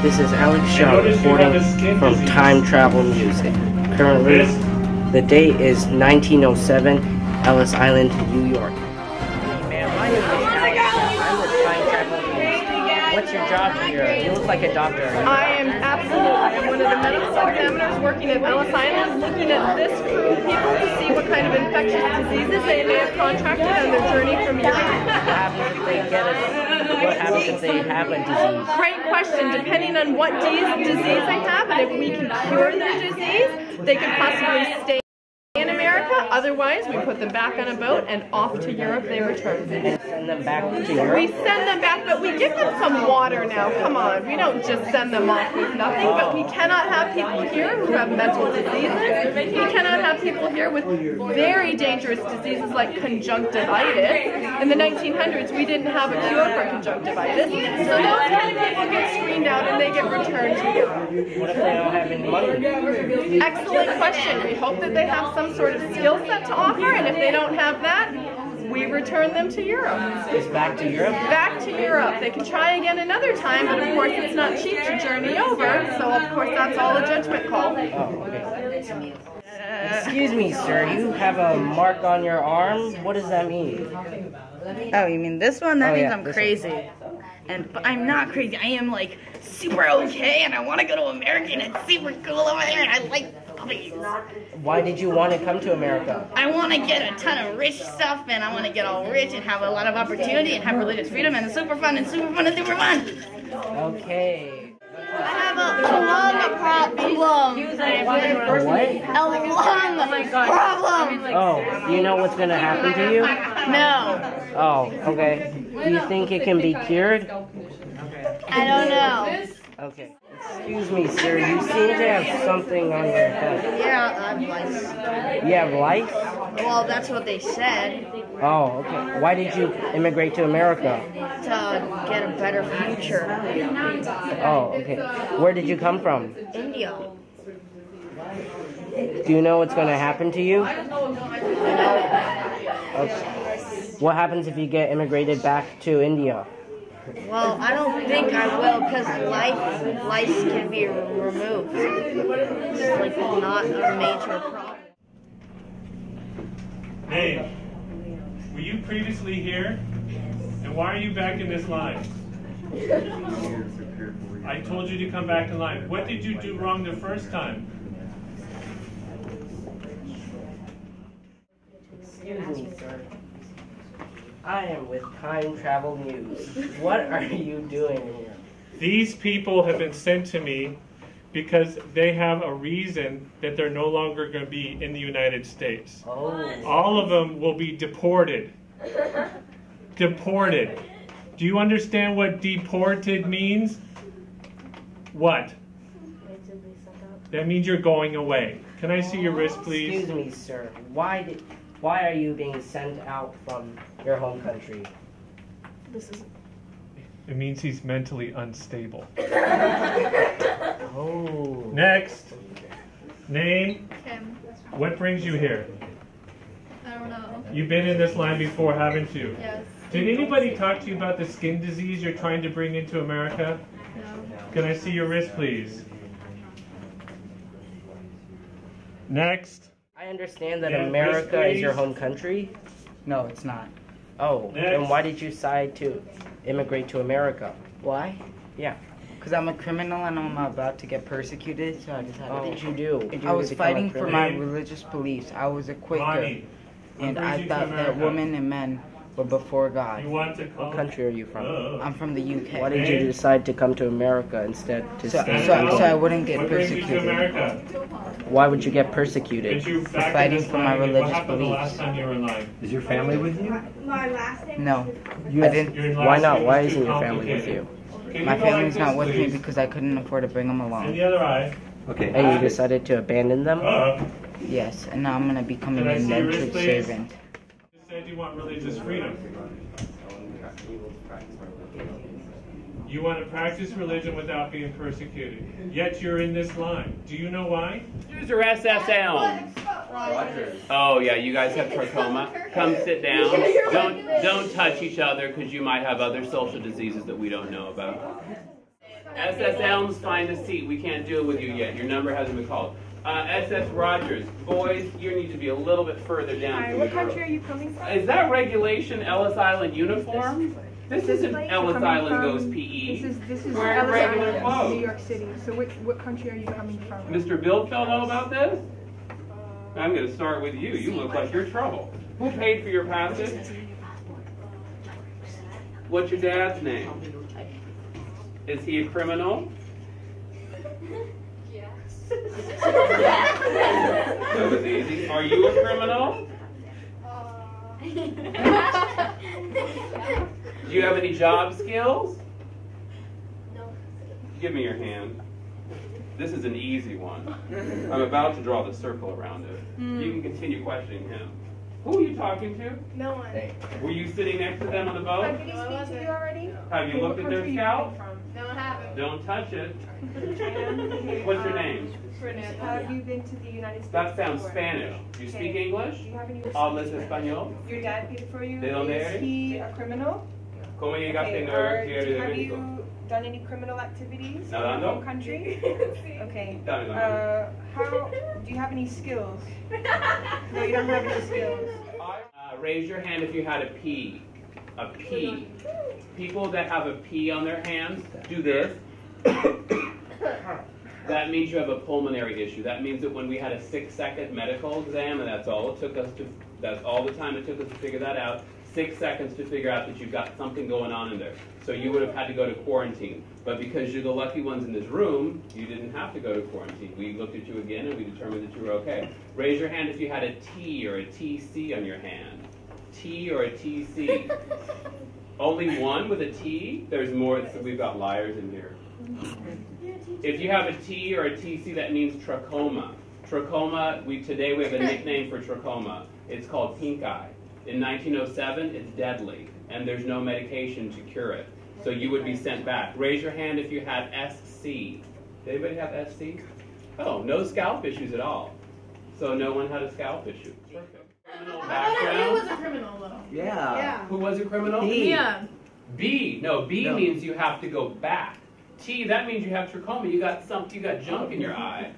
This is Alex Shaw reporting from Time Travel Music. Currently, the date is 1907, Ellis Island, New York. Hey man, my name is Alex Shaw. I'm with Time Travel Music. What's your job here? You look like a doctor. I am one of the medical examiners working at Ellis Island, looking at this crew of people to see what kind of infectious diseases they may have contracted on their journey from Europe. What happens if they get it? What happens if they have a disease? Great question. Depending on what disease they have, and if we can cure their disease, they could possibly stay in America. Otherwise, we put them back on a boat and off to Europe they return. And send them back to Europe? We send them back, but we give them some water now. Come on. We don't just send them off with nothing, but we cannot have people here who have mental diseases. We cannot have people here with very dangerous diseases like conjunctivitis. In the 1900s, we didn't have a cure for conjunctivitis. So those kind of people get screened out and they get returned to Europe. What if they don't have any money? Excellent question. We hope that they have some sort of skill set to offer, and if they don't have that, we return them to Europe. Just back to Europe? Back to Europe. They can try again another time, but of course it's not cheap to journey over, so of course that's all a judgment call. Oh, okay. Excuse me, sir, you have a mark on your arm? What does that mean? Oh, you mean this one? That means I'm crazy. But I'm not crazy. I am like super okay, and I want to go to America, and it's super cool over there, and I like puppies. Why did you want to come to America? I want to get a ton of rich stuff, and I want to get all rich and have a lot of opportunity and have religious freedom, and it's super fun and super fun and super fun. Okay. I have a lung problem. What? A lung problem. Oh, do you know what's going to happen to you? No, Oh, okay. Do you think it can be cured? I don't know. Okay. Excuse me, sir, you seem to have something on your head. Yeah, I'm lice. You have lice? Well, that's what they said, Oh, okay. Why did you immigrate to America? to get a better future. Oh, okay. Where did you come from? India. Do you know what's going to happen to you? Okay. What happens if you get immigrated back to India? Well, I don't think I will, because lice can be removed. It's like not a major problem. Hey, were you previously here? And why are you back in this line? I told you to come back in line. What did you do wrong the first time? Excuse me, sir. I am with Time Travel News. What are you doing here? These people have been sent to me because they have a reason that they're no longer going to be in the United States. Oh. All of them will be deported. Deported. Do you understand what deported means? What? That means you're going away. Can I see your wrist, please? Excuse me, sir. Why are you being sent out from your home country? It means he's mentally unstable. Oh. Next. Name. Kim. What brings you here? I don't know. You've been in this line before, haven't you? Yes. Did anybody talk to you about the skin disease you're trying to bring into America? No. Can I see your wrist, please? Next. I understand that Yeah, America wrist, is your please. home country. No, it's not. Oh, then Next. why did you decide to immigrate to America? Why? Yeah. Because I'm a criminal and I'm about to get persecuted, so I decided. What did you do? Did you I was become a fighting for my criminal? religious beliefs. I was a Quaker, Bonnie. and What brings I you to thought that America? women and men were before God. You want to call? What country are you from? I'm from the UK. Why did you decide to come to America instead to So, stay? so I wouldn't get What brings you to persecuted. America? Why would you get Did persecuted? you back in fighting this for my line? What religious happened the last beliefs. time you were in line? Is your family with you? No, You I have- didn't. Your Why last not? name Why was too isn't your family with you? complicated. Can My you go like family's not this, with me please? because I couldn't afford to bring them In along. the other eye. Okay. And you decided to abandon them? Yes, and now I'm gonna become an Can I see your wrist, indentured please? servant. You said you want religious freedom. You want to practice religion without being persecuted. Yet you're in this line. Do you know why? Use your SSL. Oh yeah, you guys have trachoma. Come sit down. Don't touch each other because you might have other social diseases that we don't know about. SS Elms, find a seat. We can't deal with you yet. Your number hasn't been called. SS Rogers, boys, you need to be a little bit further down. Hi, what country are you coming from? Is that regulation Ellis Island uniform? This isn't Ellis Island goes PE. This is Wearing Ellis regular Island, clothes. New York City. So what country are you coming from? Mr. Bildfeld know about this? I'm going to start with you. You look like you're trouble. Who paid for your passage? What's your dad's name? Is he a criminal? That was easy. Are you a criminal? Do you have any job skills? No. Give me your hand. This is an easy one. I'm about to draw the circle around it. You can continue questioning him. Who are you talking to? No one. Were you sitting next to them on the boat? Did he speak to you already? Have you looked at their scalp? No, I haven't. Don't touch it. What's your name? Have you been to the United States? That sounds before? Spanish. Do you speak English? Do you have any? ¿Hablas español? Your dad paid for you? ¿De dónde Is eres? he a criminal? ¿Cómo llegaste Okay, a Nueva have York? you done any criminal activities in Nada, your no. home country? Okay. Dale, dale. Do you have any skills? No, you don't have any skills. Raise your hand if you had a P. A P. People that have a P on their hands, do this. That means you have a pulmonary issue. That means that when we had a 6-second medical exam, and that's all the time it took us to figure that out, 6 seconds to figure out that you've got something going on in there. So you would have had to go to quarantine. But because you're the lucky ones in this room, you didn't have to go to quarantine. We looked at you again and we determined that you were okay. Raise your hand if you had a T or a TC on your hand. T or a TC. Only one with a T? There's more. We've got liars in here. If you have a T or a TC, that means trachoma. Trachoma, today we have a nickname for trachoma. It's called pink eye. In 1907, it's deadly, and there's no medication to cure it. So you would be sent back. Raise your hand if you had SC. Did anybody have SC? Oh, no scalp issues at all. So no one had a scalp issue. Perfect. Criminal background. Who was a criminal, though? Yeah. Who was a criminal? Yeah. B. No, B means you have to go back. T, that means you have trachoma. You got junk in your eye.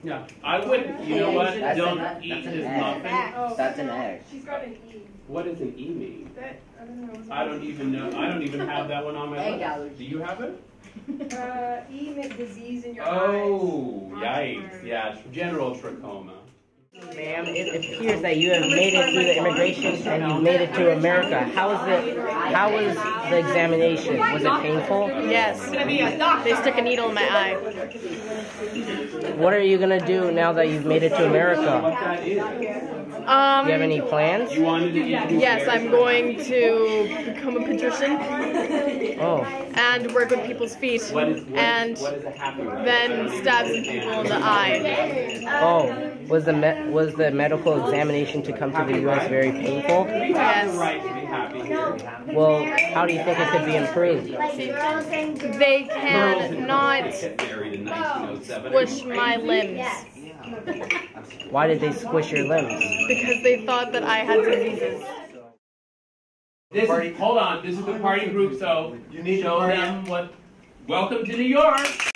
Yeah, I wouldn't. You know what? Don't eat his muffin. That's an egg. She's got an E. What does an E mean? I don't know. I don't even know. I don't even have that one on my list. Do you have it? E meant disease in your Oh, yikes. Yeah, general trachoma. Ma'am, it appears that you have made it through the immigration and you've made it to America. How was the examination? Was it painful? Yes. They stuck a needle in my eye. What are you gonna do now that you've made it to America? What that is? Do you have any plans? You wanted to eat Yes, I'm going to become a patrician Oh, and work with people's feet and what is a happy ride? then stab some people in the eye. oh. Was the medical examination to come to the U.S. very painful? We have the right to be happy here. Well, how do you think it could be improved? They cannot Get married in 1907. squish my limbs Why did they squish your limbs? because they thought that I had diseases. Hold on, this is the party group, so you need to show them what. Welcome to New York.